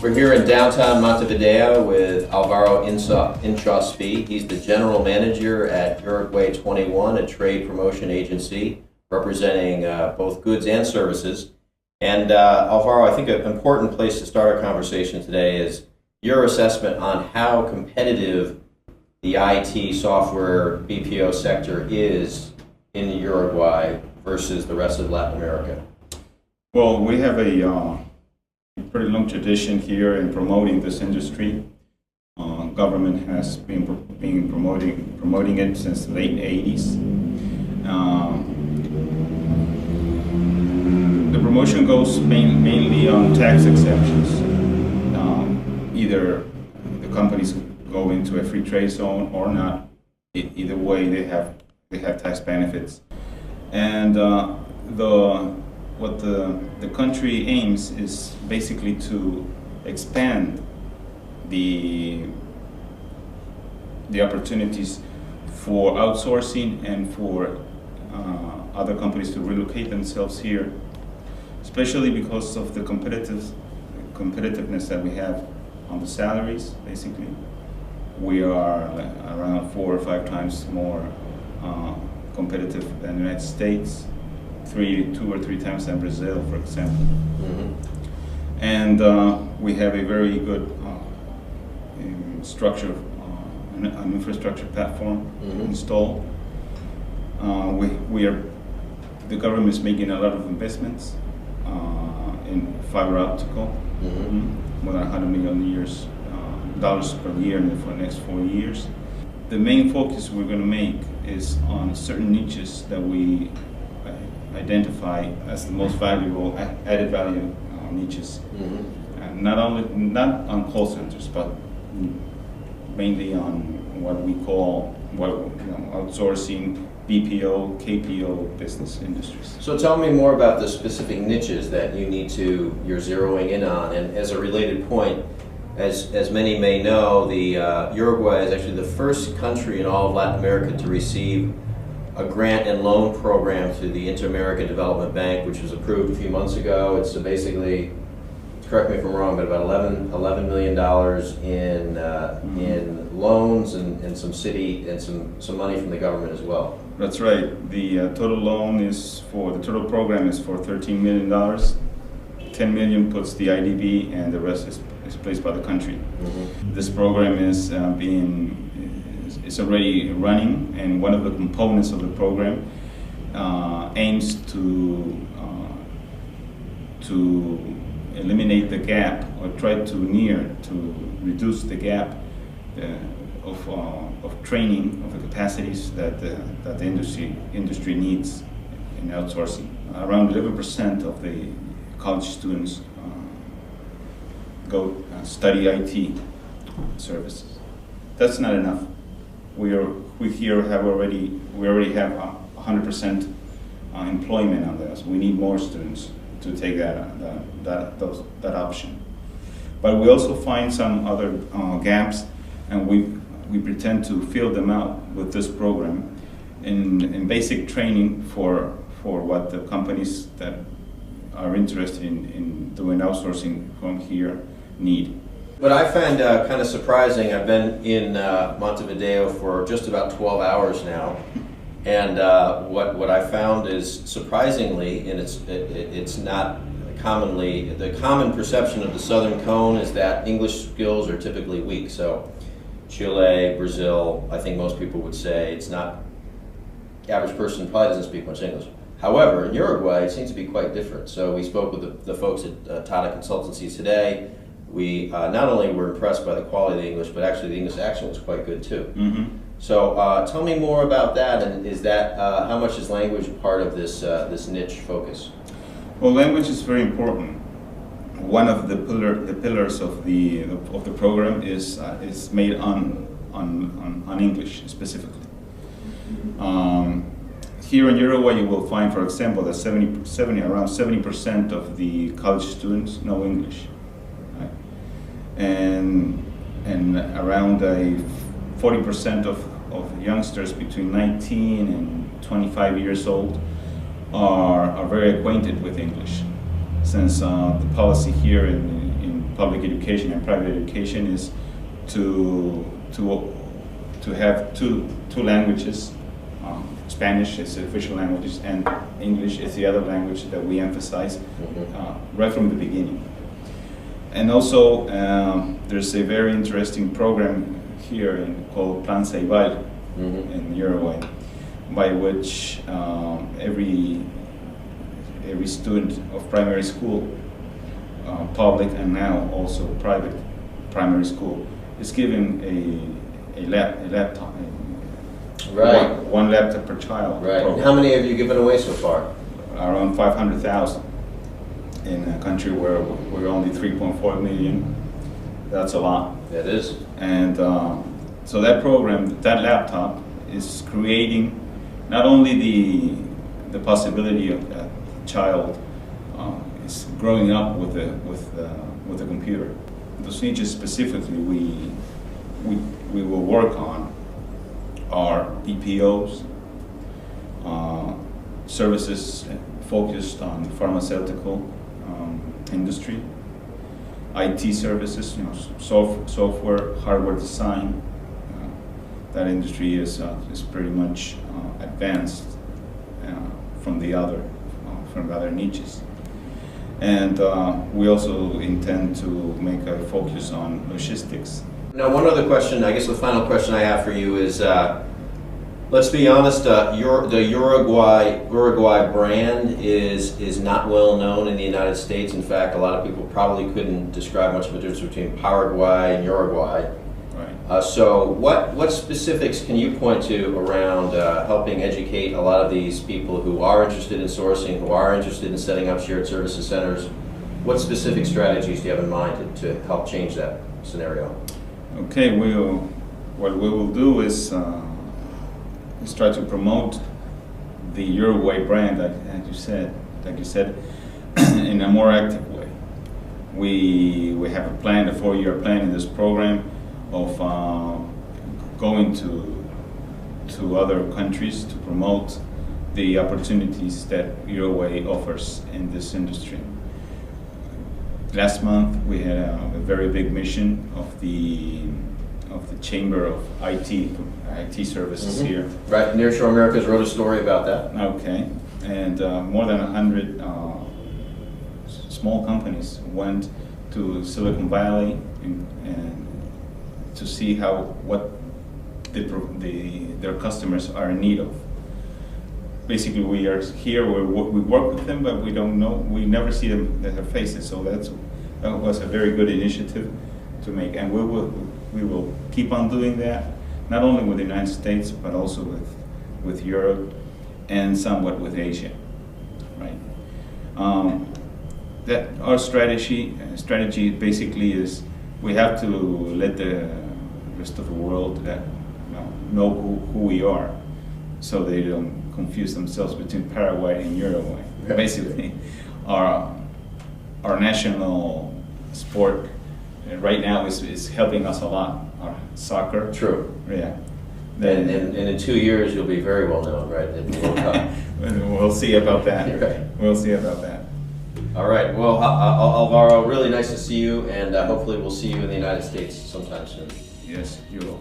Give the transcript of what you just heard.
We're here in downtown Montevideo with Alvaro Inchauspe. He's the general manager at Uruguay 21, a trade promotion agency representing both goods and services. And Alvaro, I think an important place to start our conversation today is your assessment on how competitive the IT software BPO sector is in Uruguay versus the rest of Latin America. Well, we have a pretty long tradition here in promoting this industry. Government has been promoting it since the late 80s. The promotion goes mainly on tax exemptions. Either the companies go into a free trade zone or not. Either way, they have tax benefits, and what the country aims is basically to expand the opportunities for outsourcing and for other companies to relocate themselves here, especially because of the competitiveness that we have on the salaries. Basically, we are around 4 or 5 times more competitive than the United States, 2 or 3 times than Brazil, for example. Mm-hmm. And we have a very good structure, an infrastructure platform installed. The government is making a lot of investments in fiber optical, more than $100 million per year for the next 4 years. The main focus we're going to make is on certain niches that we identify as the most valuable, added value niches. And not on call centers, but mainly on what we call outsourcing, BPO, KPO business industries. So tell me more about the specific niches that you're zeroing in on. And as a related point, as many may know, Uruguay is actually the first country in all of Latin America to receive a grant and loan program through the Inter-American Development Bank, which was approved a few months ago. It's basically, correct me if I'm wrong, but about $11 million in loans and some money from the government as well. That's right. The total program is for $13 million. $10 million puts the IDB, and the rest is placed by the country. This program is already running, and one of the components of the program aims to eliminate the gap, or try to reduce the gap of training of the capacities that the industry needs in outsourcing. Around 11% of the college students go study IT services. That's not enough. We already have 100% employment on this. We need more students to take that option. But we also find some other gaps, and we pretend to fill them out with this program in basic training for what the companies that are interested in doing outsourcing from here need. What I find kind of surprising, I've been in Montevideo for just about 12 hours now, and what I found is surprisingly, and it's not commonly, the common perception of the Southern Cone is that English skills are typically weak. So Chile, Brazil, I think most people would say it's not, the average person probably doesn't speak much English. However, in Uruguay, it seems to be quite different. So we spoke with the folks at Tata Consultancies today. We not only were impressed by the quality of the English, but actually the English accent was quite good too. So tell me more about that, and is that how much is language part of this niche focus? Well, language is very important. One of the pillars of the program is made on English specifically. Here in Uruguay, you will find, for example, that around 70% of the college students know English, right? And around 40% of youngsters between 19 and 25 years old are very acquainted with English, since the policy here in public education and private education is to have two languages. Spanish is the official language, and English is the other language that we emphasize right from the beginning. And also, there's a very interesting program here called Plan Ceibal in Uruguay, by which every student of primary school, public and now also private primary school, is given a laptop. Right. One laptop per child. Right. And how many have you given away so far? Around 500,000 in a country where we're only 3.4 million. That's a lot. It is. And so that program, that laptop, is creating not only the possibility of a child is growing up with a computer. Those niches specifically we will work on are BPOs, services focused on the pharmaceutical industry, IT services, software, hardware design. That industry is pretty much advanced from the other niches. And we also intend to make a focus on logistics. Now, one other question, I guess the final question I have for you is, let's be honest, the Uruguay brand is not well known in the United States. In fact, a lot of people probably couldn't describe much of a difference between Paraguay and Uruguay. Right. So what specifics can you point to around helping educate a lot of these people who are interested in sourcing, who are interested in setting up shared services centers? What specific strategies do you have in mind to help change that scenario? Okay, what we will do is try to promote the Uruguay brand, like you said, in a more active way. We have a plan, a 4-year plan in this program of going to other countries to promote the opportunities that Uruguay offers in this industry. Last month we had a very big mission of the Chamber of IT services here. Right, Nearshore Americas wrote a story about that. Okay, and more than 100 small companies went to Silicon Valley and to see what their customers are in need of. Basically, we are here. We work with them, but we don't know. We never see their faces. So that was a very good initiative to make, and we will keep on doing that, not only with the United States, but also with Europe and somewhat with Asia. Right. That our strategy basically is we have to let the rest of the world know who we are, so they don't confuse themselves between Paraguay and Uruguay. Yeah. Basically, our national sport right now is helping us a lot. Our soccer. True. Yeah. And in 2 years, you'll be very well known, right? In the World Cup. We'll see about that. Right. We'll see about that. All right. Well, Alvaro, really nice to see you, and hopefully we'll see you in the United States sometime soon. Yes, you will.